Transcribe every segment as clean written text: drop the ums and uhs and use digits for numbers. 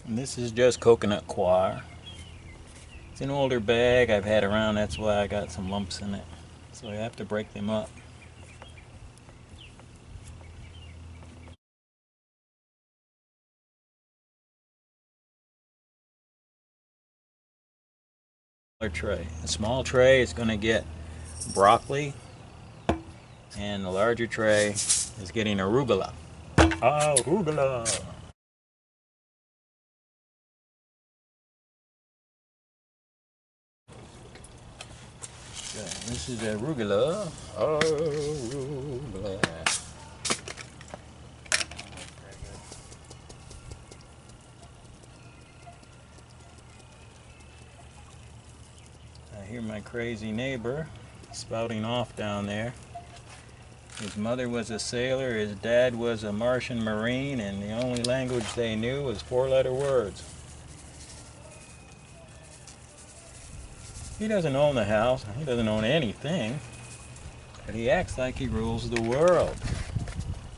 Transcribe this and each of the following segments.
And this is just coconut coir. It's an older bag I've had around, that's why I got some lumps in it. So I have to break them up. Tray. A small tray is going to get broccoli, and the larger tray is getting arugula. Arugula! Okay, this is arugula. Arugula. I hear my crazy neighbor spouting off down there. His mother was a sailor, his dad was a Martian Marine, and the only language they knew was four-letter words. He doesn't own the house, he doesn't own anything, but he acts like he rules the world.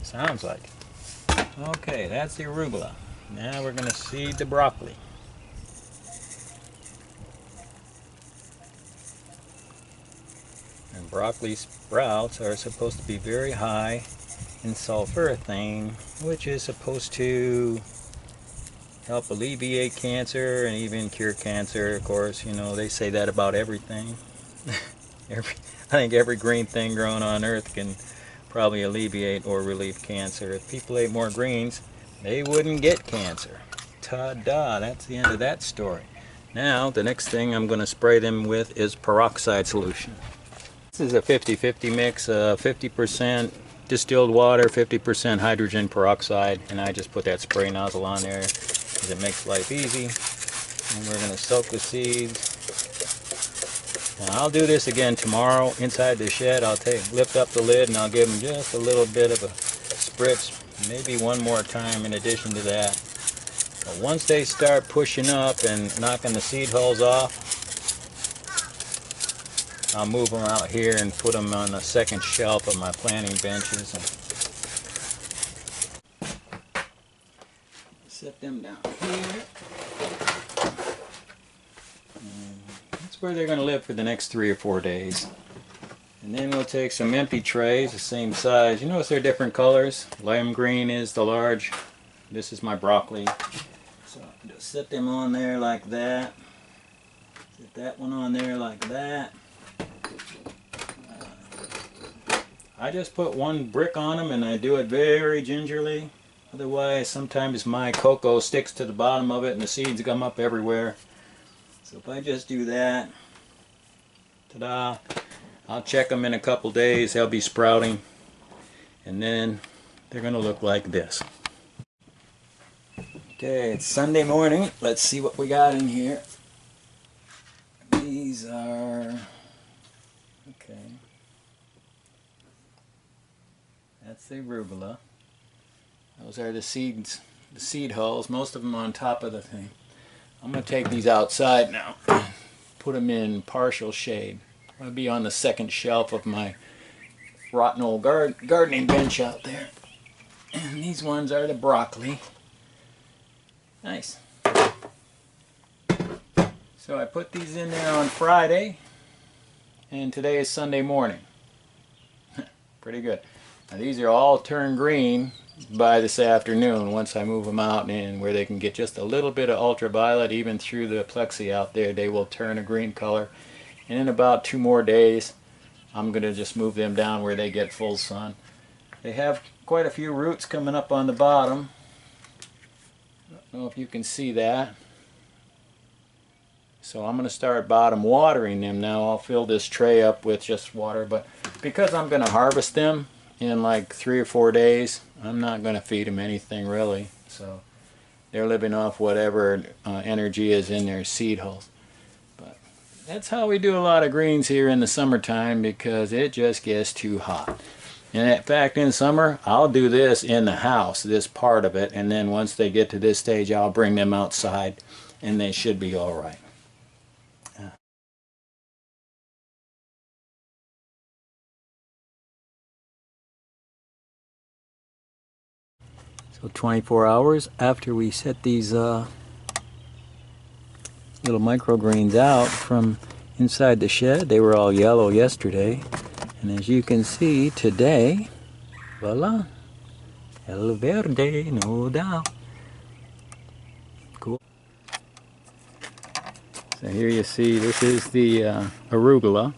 Sounds like it. Okay, that's the arugula. Now we're going to seed the broccoli. And broccoli sprouts are supposed to be very high in sulforaphane, which is supposed to help alleviate cancer and even cure cancer. Of course, you know, they say that about everything. I think every green thing grown on earth can probably alleviate or relieve cancer. If people ate more greens, they wouldn't get cancer. Ta-da, that's the end of that story. Now, the next thing I'm going to spray them with is peroxide solution. This is a 50-50 mix, 50% distilled water, 50% hydrogen peroxide, and I just put that spray nozzle on there because it makes life easy. And we're going to soak the seeds. Now I'll do this again tomorrow inside the shed. I'll lift up the lid and I'll give them just a little bit of a spritz, maybe one more time in addition to that. But once they start pushing up and knocking the seed hulls off, I'll move them out here and put them on the second shelf of my planting benches. And set them down here. And that's where they're going to live for the next 3 or 4 days. And then we'll take some empty trays, the same size. You notice they're different colors. Lime green is the large. This is my broccoli. So I'll just set them on there like that. Set that one on there like that. I just put one brick on them and I do it very gingerly. Otherwise, sometimes my cocoa sticks to the bottom of it and the seeds come up everywhere. So if I just do that, ta-da, I'll check them in a couple days. They'll be sprouting. And then they're going to look like this. Okay, it's Sunday morning. Let's see what we got in here. These are... okay. That's the arugula. Those are the seeds, the seed hulls, most of them on top of the thing. I'm going to take these outside now, put them in partial shade. I'll be on the second shelf of my rotten old gardening bench out there. And these ones are the broccoli. Nice. So I put these in there on Friday, and today is Sunday morning. Pretty good. Now these are all turned green by this afternoon once I move them out and where they can get just a little bit of ultraviolet even through the plexi out there. They will turn a green color. And in about 2 more days I'm going to just move them down where they get full sun. They have quite a few roots coming up on the bottom. I don't know if you can see that. So I'm going to start bottom watering them now. I'll fill this tray up with just water, but because I'm going to harvest them in like 3 or 4 days, I'm not going to feed them anything really. So they're living off whatever energy is in their seed hulls. But that's how we do a lot of greens here in the summertime because it just gets too hot. And in fact, in summer, I'll do this in the house, this part of it, and then once they get to this stage, I'll bring them outside and they should be all right. So 24 hours after we set these little microgreens out from inside the shed. They were all yellow yesterday. And as you can see today, voila, el verde, no doubt. Cool. So here you see, this is the arugula.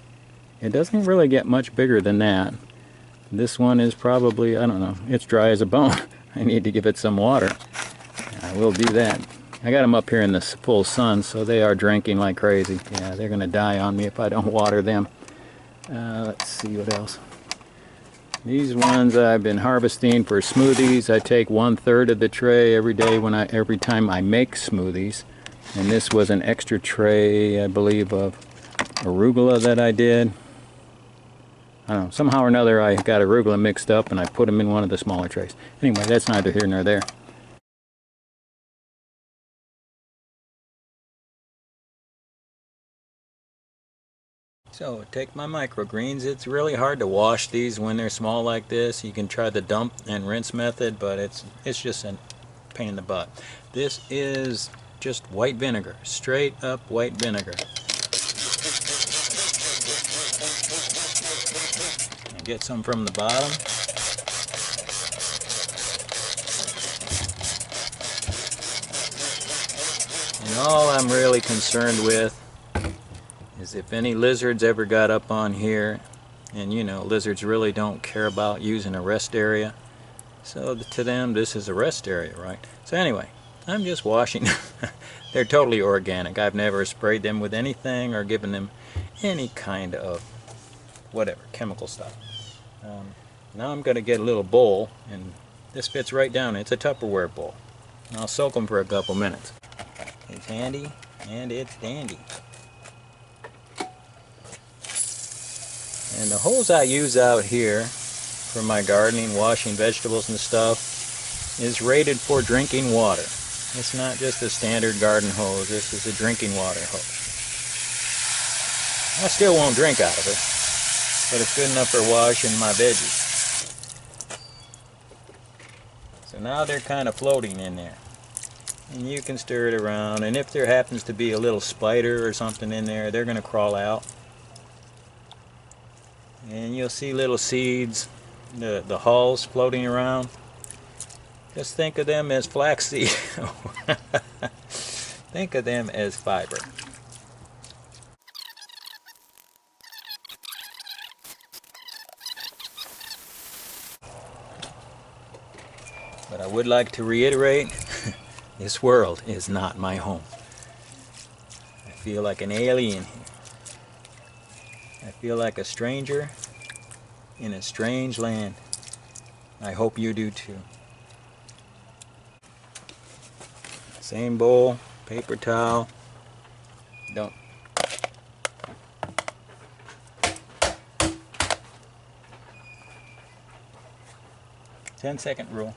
It doesn't really get much bigger than that. This one is probably, I don't know, it's dry as a bone. I need to give it some water. I will do that. I got them up here in the full sun, so they are drinking like crazy. Yeah, they're going to die on me if I don't water them. Let's see what else. These ones I've been harvesting for smoothies. I take 1/3 of the tray every day every time I make smoothies. And this was an extra tray, I believe, of arugula that I did. I don't know, somehow or another I got arugula mixed up and I put them in one of the smaller trays. Anyway, that's neither here nor there. So take my microgreens. It's really hard to wash these when they're small like this. You can try the dump and rinse method, but it's just a pain in the butt. This is just white vinegar, straight up white vinegar. And get some from the bottom. And all I'm really concerned with is if any lizards ever got up on here, and you know, lizards really don't care about using a rest area, so to them this is a rest area, right? So anyway, I'm just washing. They're totally organic. I've never sprayed them with anything or given them any kind of whatever chemical stuff. Now I'm going to get a little bowl, and this fits right down. It's a Tupperware bowl. And I'll soak them for a couple minutes. It's handy and it's dandy. And the hose I use out here for my gardening, washing vegetables and stuff, is rated for drinking water. It's not just a standard garden hose. This is a drinking water hose. I still won't drink out of it, but it's good enough for washing my veggies. So now they're kind of floating in there. And you can stir it around, and if there happens to be a little spider or something in there, they're going to crawl out. And you'll see little seeds, the hulls floating around. Just think of them as flaxseed. Think of them as fiber. But I would like to reiterate, this world is not my home. I feel like an alien here. I feel like a stranger in a strange land. I hope you do too. Same bowl, paper towel. Don't. 10-second rule.